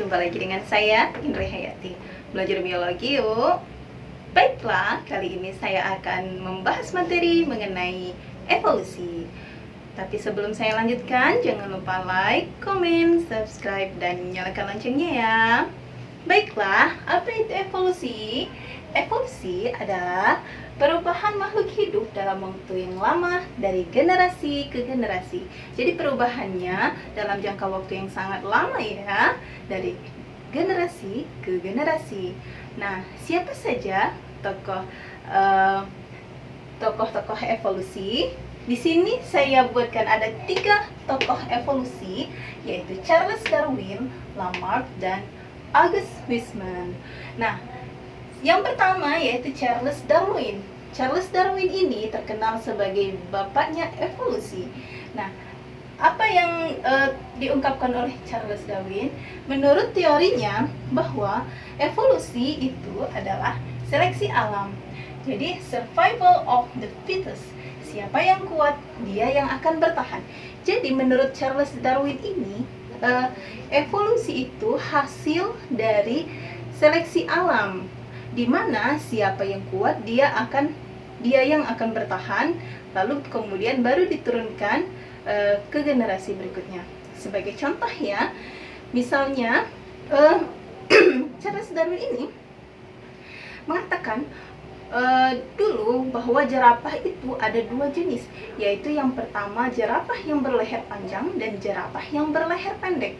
Jumpa lagi dengan saya, Indri Hayati. Belajar biologi yuk. Baiklah, kali ini saya akan membahas materi mengenai evolusi. Tapi sebelum saya lanjutkan, jangan lupa like, komen, subscribe, dan nyalakan loncengnya ya. Baiklah, apa itu evolusi? Evolusi adalah perubahan makhluk hidup dalam waktu yang lama dari generasi ke generasi. Jadi perubahannya dalam jangka waktu yang sangat lama ya, dari generasi ke generasi. Nah, siapa saja tokoh-tokoh evolusi? Di sini saya buatkan ada 3 tokoh evolusi, yaitu Charles Darwin, Lamarck, dan August Weismann. Nah, yang pertama yaitu Charles Darwin. Charles Darwin ini terkenal sebagai bapaknya evolusi. Nah, apa yang diungkapkan oleh Charles Darwin? Menurut teorinya bahwa evolusi itu adalah seleksi alam. Jadi survival of the fittest. Siapa yang kuat, dia yang akan bertahan. Jadi menurut Charles Darwin ini, evolusi itu hasil dari seleksi alam, di mana siapa yang kuat dia yang akan bertahan, lalu kemudian baru diturunkan ke generasi berikutnya. Sebagai contoh ya, misalnya Charles Darwin ini mengatakan dulu bahwa jerapah itu ada 2 jenis, yaitu yang pertama jerapah yang berleher panjang dan jerapah yang berleher pendek.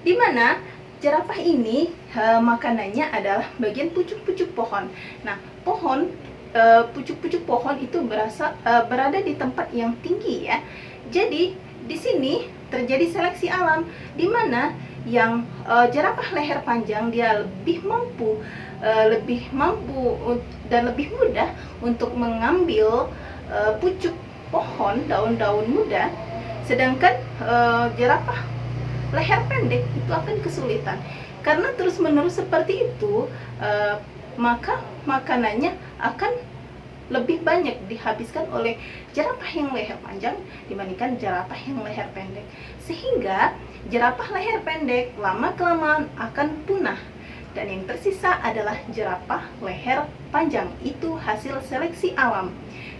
Di mana jerapah ini makanannya adalah bagian pucuk-pucuk pohon. Nah, pucuk-pucuk pohon itu berada di tempat yang tinggi ya. Jadi di sini terjadi seleksi alam, di mana yang jerapah leher panjang dia lebih mampu dan lebih mudah untuk mengambil pucuk pohon, daun-daun muda, sedangkan jerapah leher pendek itu akan kesulitan. Karena terus-menerus seperti itu, maka makanannya akan lebih banyak dihabiskan oleh jerapah yang leher panjang dibandingkan jerapah yang leher pendek. Sehingga jerapah leher pendek lama-kelamaan akan punah, dan yang tersisa adalah jerapah leher panjang. Itu hasil seleksi alam.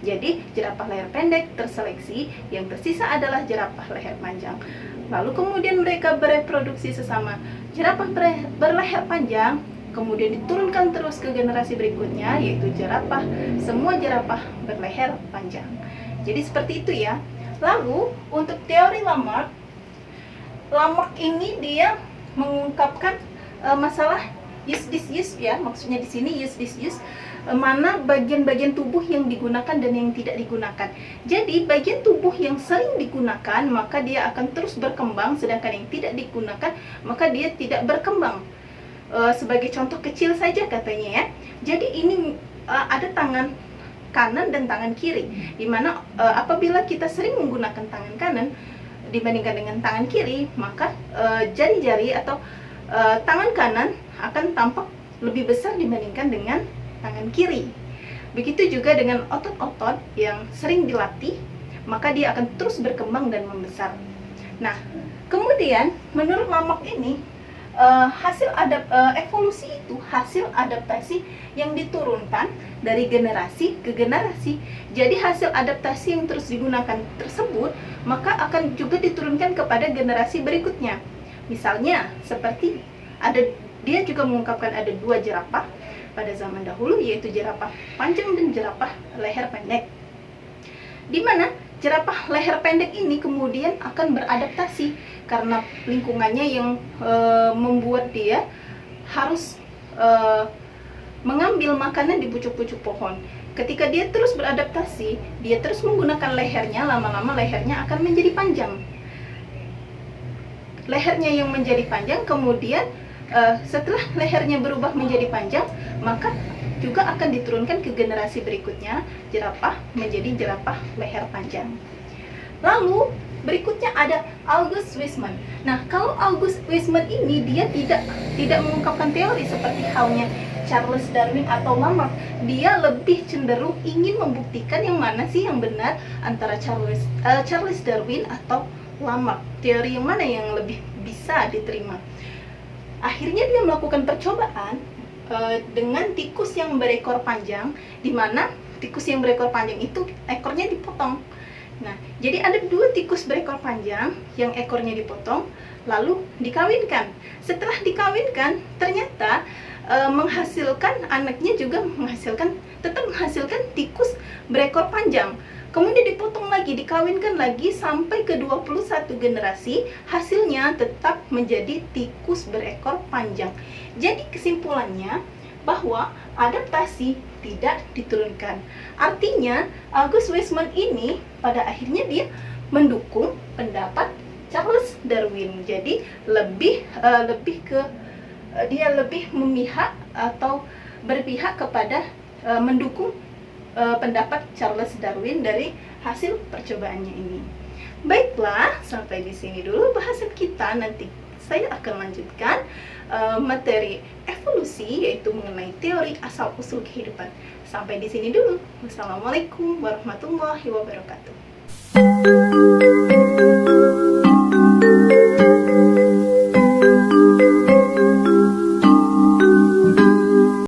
Jadi jerapah leher pendek terseleksi, yang tersisa adalah jerapah leher panjang. Lalu kemudian mereka bereproduksi sesama. Jerapah berleher panjang kemudian diturunkan terus ke generasi berikutnya, yaitu semua jerapah berleher panjang. Jadi seperti itu ya. Lalu untuk teori Lamarck ini dia mengungkapkan masalah use disuse ya, maksudnya di sini use disuse, mana bagian-bagian tubuh yang digunakan dan yang tidak digunakan. Jadi bagian tubuh yang sering digunakan maka dia akan terus berkembang, sedangkan yang tidak digunakan maka dia tidak berkembang. Sebagai contoh kecil saja katanya ya. Jadi ini ada tangan kanan dan tangan kiri, dimana apabila kita sering menggunakan tangan kanan dibandingkan dengan tangan kiri, maka jari-jari atau tangan kanan akan tampak lebih besar dibandingkan dengan tangan kiri. Begitu juga dengan otot-otot yang sering dilatih, maka dia akan terus berkembang dan membesar. Nah, kemudian menurut Lamarck ini, evolusi itu hasil adaptasi yang diturunkan dari generasi ke generasi. Jadi hasil adaptasi yang terus digunakan tersebut maka akan juga diturunkan kepada generasi berikutnya. Misalnya seperti dia juga mengungkapkan ada 2 jerapah pada zaman dahulu, yaitu jerapah panjang dan jerapah leher pendek. Di mana jerapah leher pendek ini kemudian akan beradaptasi karena lingkungannya yang membuat dia harus mengambil makanan di pucuk-pucuk pohon. Ketika dia terus beradaptasi, dia terus menggunakan lehernya, lama-lama lehernya akan menjadi panjang. Lehernya yang menjadi panjang, kemudian setelah lehernya berubah menjadi panjang, maka juga akan diturunkan ke generasi berikutnya, jerapah menjadi jerapah leher panjang. Lalu berikutnya ada August Weismann. Nah, kalau August Weismann ini dia tidak mengungkapkan teori seperti halnya Charles Darwin atau Lamarck. Dia lebih cenderung ingin membuktikan yang mana sih yang benar antara Charles Darwin atau Lamarck. Teori yang mana yang lebih bisa diterima? akhirnya dia melakukan percobaan dengan tikus yang berekor panjang, di mana tikus yang berekor panjang itu ekornya dipotong. Nah, jadi ada 2 tikus berekor panjang yang ekornya dipotong, lalu dikawinkan. Setelah dikawinkan, ternyata menghasilkan anaknya juga tetap menghasilkan tikus berekor panjang. Kemudian dipotong lagi, dikawinkan lagi sampai ke 21 generasi, hasilnya tetap menjadi tikus berekor panjang. Jadi kesimpulannya bahwa adaptasi tidak diturunkan. Artinya August Weismann ini pada akhirnya dia mendukung pendapat Charles Darwin. Jadi dia lebih memihak atau berpihak kepada mendukung pendapat Charles Darwin dari hasil percobaannya ini. Baiklah, sampai di sini dulu bahasan kita. Nanti saya akan lanjutkan materi evolusi, yaitu mengenai teori asal-usul kehidupan. Sampai di sini dulu. Wassalamualaikum warahmatullahi wabarakatuh.